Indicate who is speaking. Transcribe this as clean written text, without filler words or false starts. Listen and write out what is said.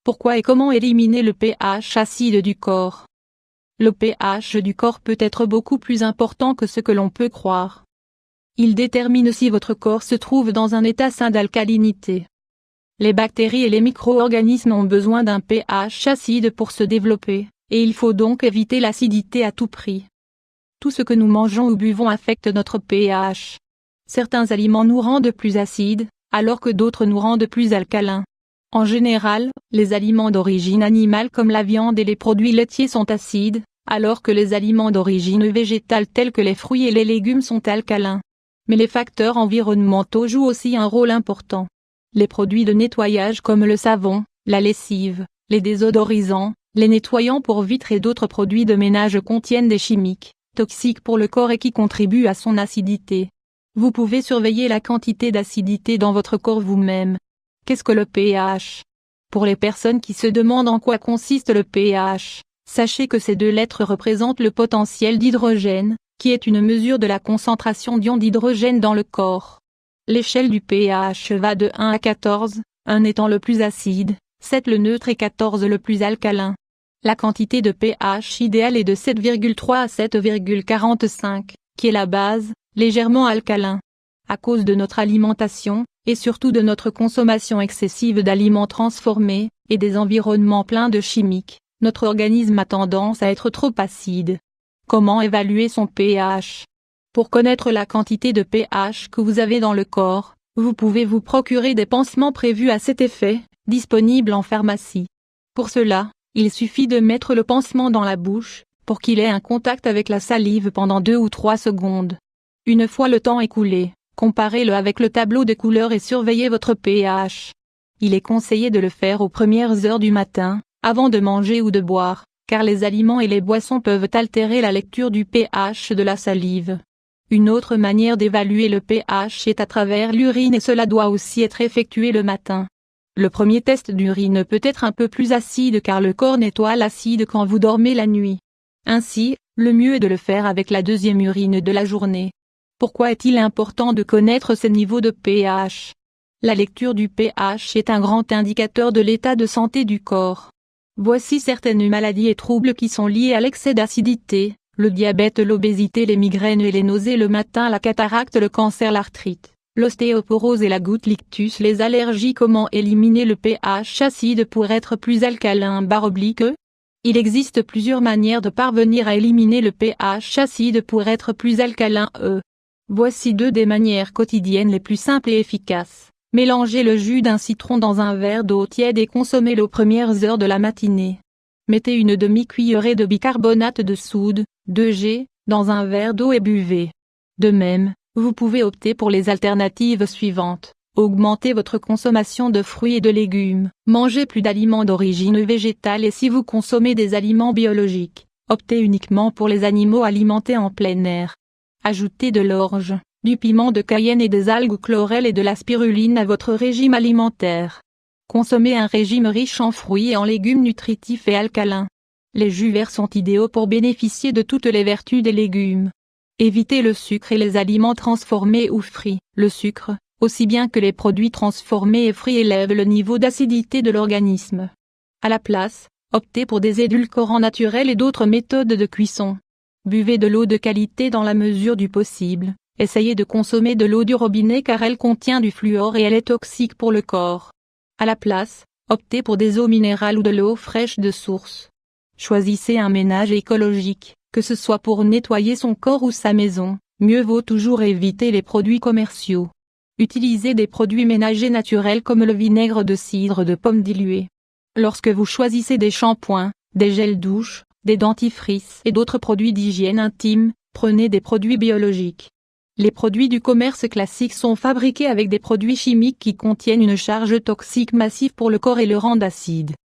Speaker 1: Pourquoi et comment éliminer le pH acide du corps? Le pH du corps peut être beaucoup plus important que ce que l'on peut croire. Il détermine si votre corps se trouve dans un état sain d'alcalinité. Les bactéries et les micro-organismes ont besoin d'un pH acide pour se développer, et il faut donc éviter l'acidité à tout prix. Tout ce que nous mangeons ou buvons affecte notre pH. Certains aliments nous rendent plus acides, alors que d'autres nous rendent plus alcalins. En général, les aliments d'origine animale comme la viande et les produits laitiers sont acides, alors que les aliments d'origine végétale tels que les fruits et les légumes sont alcalins. Mais les facteurs environnementaux jouent aussi un rôle important. Les produits de nettoyage comme le savon, la lessive, les désodorisants, les nettoyants pour vitres et d'autres produits de ménage contiennent des chimiques toxiques pour le corps et qui contribuent à son acidité. Vous pouvez surveiller la quantité d'acidité dans votre corps vous-même. Qu'est-ce que le pH? Pour les personnes qui se demandent en quoi consiste le pH, sachez que ces deux lettres représentent le potentiel d'hydrogène, qui est une mesure de la concentration d'ions d'hydrogène dans le corps. L'échelle du pH va de 1 à 14, 1 étant le plus acide, 7 le neutre et 14 le plus alcalin. La quantité de pH idéale est de 7,3 à 7,45, qui est la base, légèrement alcalin. À cause de notre alimentation, et surtout de notre consommation excessive d'aliments transformés, et des environnements pleins de chimiques, notre organisme a tendance à être trop acide. Comment évaluer son pH? Pour connaître la quantité de pH que vous avez dans le corps, vous pouvez vous procurer des pansements prévus à cet effet, disponibles en pharmacie. Pour cela, il suffit de mettre le pansement dans la bouche, pour qu'il ait un contact avec la salive pendant 2 ou 3 secondes. Une fois le temps écoulé, comparez-le avec le tableau de couleurs et surveillez votre pH. Il est conseillé de le faire aux premières heures du matin, avant de manger ou de boire, car les aliments et les boissons peuvent altérer la lecture du pH de la salive. Une autre manière d'évaluer le pH est à travers l'urine et cela doit aussi être effectué le matin. Le premier test d'urine peut être un peu plus acide car le corps nettoie l'acide quand vous dormez la nuit. Ainsi, le mieux est de le faire avec la deuxième urine de la journée. Pourquoi est-il important de connaître ces niveaux de pH? La lecture du pH est un grand indicateur de l'état de santé du corps. Voici certaines maladies et troubles qui sont liés à l'excès d'acidité, le diabète, l'obésité, les migraines et les nausées le matin, la cataracte, le cancer, l'arthrite, l'ostéoporose et la goutte ictus, les allergies. Comment éliminer le pH acide pour être plus alcalin /E? Il existe plusieurs manières de parvenir à éliminer le pH acide pour être plus alcalin Voici 2 des manières quotidiennes les plus simples et efficaces. Mélangez le jus d'un citron dans un verre d'eau tiède et consommez-le aux premières heures de la matinée. Mettez une demi-cuillerée de bicarbonate de soude, 2G, dans un verre d'eau et buvez. De même, vous pouvez opter pour les alternatives suivantes. Augmentez votre consommation de fruits et de légumes. Mangez plus d'aliments d'origine végétale et si vous consommez des aliments biologiques, optez uniquement pour les animaux alimentés en plein air. Ajoutez de l'orge, du piment de Cayenne et des algues chlorelles et de la spiruline à votre régime alimentaire. Consommez un régime riche en fruits et en légumes nutritifs et alcalins. Les jus verts sont idéaux pour bénéficier de toutes les vertus des légumes. Évitez le sucre et les aliments transformés ou frits. Le sucre, aussi bien que les produits transformés et frits, élèvent le niveau d'acidité de l'organisme. À la place, optez pour des édulcorants naturels et d'autres méthodes de cuisson. Buvez de l'eau de qualité dans la mesure du possible. Essayez de consommer de l'eau du robinet car elle contient du fluor et elle est toxique pour le corps. À la place, optez pour des eaux minérales ou de l'eau fraîche de source. Choisissez un ménage écologique, que ce soit pour nettoyer son corps ou sa maison, mieux vaut toujours éviter les produits commerciaux. Utilisez des produits ménagers naturels comme le vinaigre de cidre de pomme dilué. Lorsque vous choisissez des shampoings, des gels douche, des dentifrices et d'autres produits d'hygiène intime, prenez des produits biologiques. Les produits du commerce classique sont fabriqués avec des produits chimiques qui contiennent une charge toxique massive pour le corps et le rendent acide.